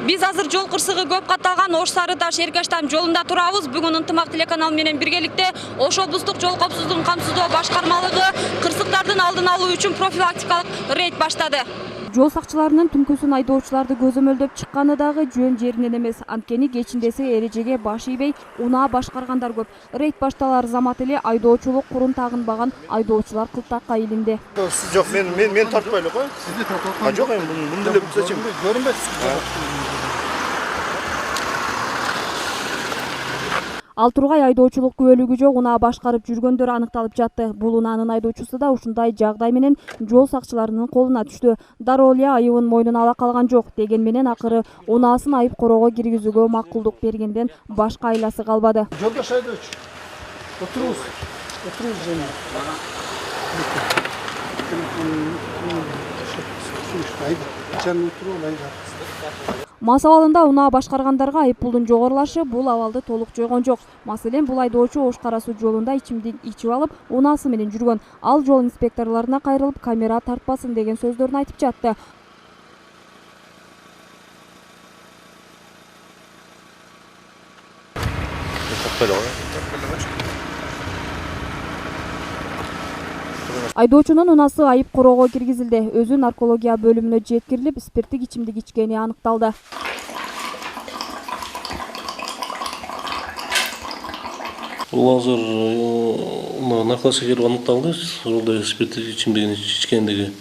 Биз азыр жол кырсыгы көп катталган Ош Сары Таш Эркаштам жолунда турабыз. Бүгүн Ынтымак телеканалы менен биргеликте Ош облустук жол коопсуздугун камсыздоо башкармалыгы кырсыктардын алдын алуу үчүн профилактикалык рейд баштады. Жол сакчыларынын түнкүсүн айдоочуларды көзөмөлдөп чыкканы дагы жөн жеринен эмес. Анткени кечиндеси эрежеге баш ийбей унаа башкаргандар көп. Рейд башталар замат эле айдоочулук курун тагынбаган айдоочулар кылтакка илинди. Жок, мен тартпайлы го. Сизди тартпайм. Жок, эми мындай эле бүтсөчүм. Көрүнбөйсүз. Ал тургай айдоочулук күбөлүгү жок унаа башкарып жүргөндөр аныкталып жатты. Бул унаанын айдоочусу да ушундай жагдай менен жол сакчыларынын колуна түштү. Дароо эле айыбын мойнуна ала калган жок. Деген менен акыры унаасын айып короого киргизүүгө макулдук бергенден башка айласы калбады. Жолдош айдоочу. Отуруңуз. Отуруңуз жана. Мас абалында унаа башкаргандарга айып пулдун жогорулашы бул абалды толук жойгон жок. Маселен, бул айдоочу Ош Кара Суу жолунда ичимдик ичип алып, унаасы менен жүргөн. Ал жол инспекторлоруна кайрылып, камера тартпасын деген сөздөрүн айтып жатты. Айдоочунун унаасы айып короого киргизилди. Өзү наркология бөлүмүнө жеткирилип, спирттик ичимдик ичкени аныкталды. Бул азыр наркотика келип аныкталды. Жолдо спирттик ичимдигин ичкендиги.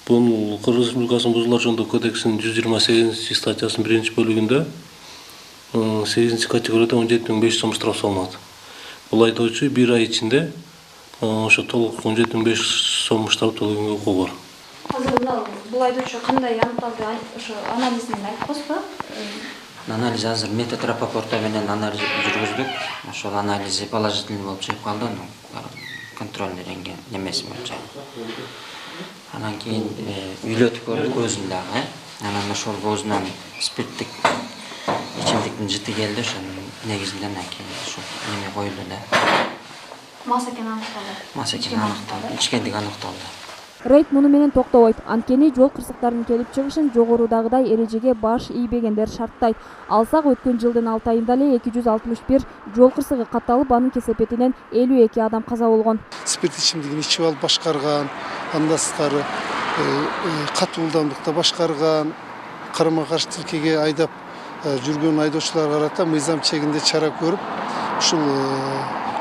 Бул Кыргыз Республикасынын бузулуулар жөнүндөгү кодексинин 128 статьясынын 1-бөлүгүндө 8-категорияда 17.500 сом штраф салынат. Бул айдоочу 1 ай ичинде ошо толук 17.500 сом штраф төлөгөнгө укугу бар. Азыр бул айдоочу кандай аныкталды? Ошо анализин айтпасызбы? Анализ азыр метотропопорта менен анализ жүргүздүк. Ошол анализи положительный болуп чыгып калды. Контрольный рентген немеси болчу. Анан кийин үйлөтүп көрдүк өзүн дагы. Анан ошол боозунан спирттик ичимдиктин жыты келди. Ошонун негизинде кийин ошо неме коюлду да. Мас экени аныкталды. Мас экени аныкталды. Ичкендиги аныкталды. Рейд муну менен токтобойт. Анткени жол кырсыктарынын келип чыгышын жогорудагыдай эрежеге баш ийбегендер шарттайт. Алсак өткөн жылдын 6 айында эле 261 жол кырсыгы катталып, анын кесепетинен 52 адам каза болгон. Спирт ичимдигин ичип алып башкарган, андан сырткары катуу ылдамдыкта башкарган, карама-каршы тилкеге айдап жүргөн айдоочуларга карата мыйзам чегинде чара көрүп, ушул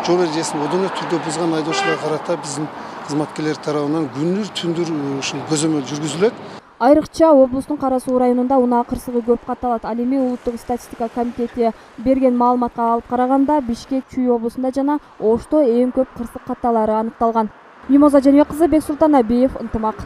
жол эрежесин одоно түрдө бузган айдоочуларга карата биздин кызматкерлер тарабынан күнүр түндүр ушул көзөмөл жүргүзүлөт. Айрыкча облустун Кара Суу районунда унаа кырсыгы көп катталат. Ал эми улуттук статистика комитети берген маалыматка алып караганда Бишкек, Чүй облусунда жана Ошто эң көп кырсык катталары аныкталган. Мимоза Жаныбек кызы, Бексултан Абиев, Ынтымак.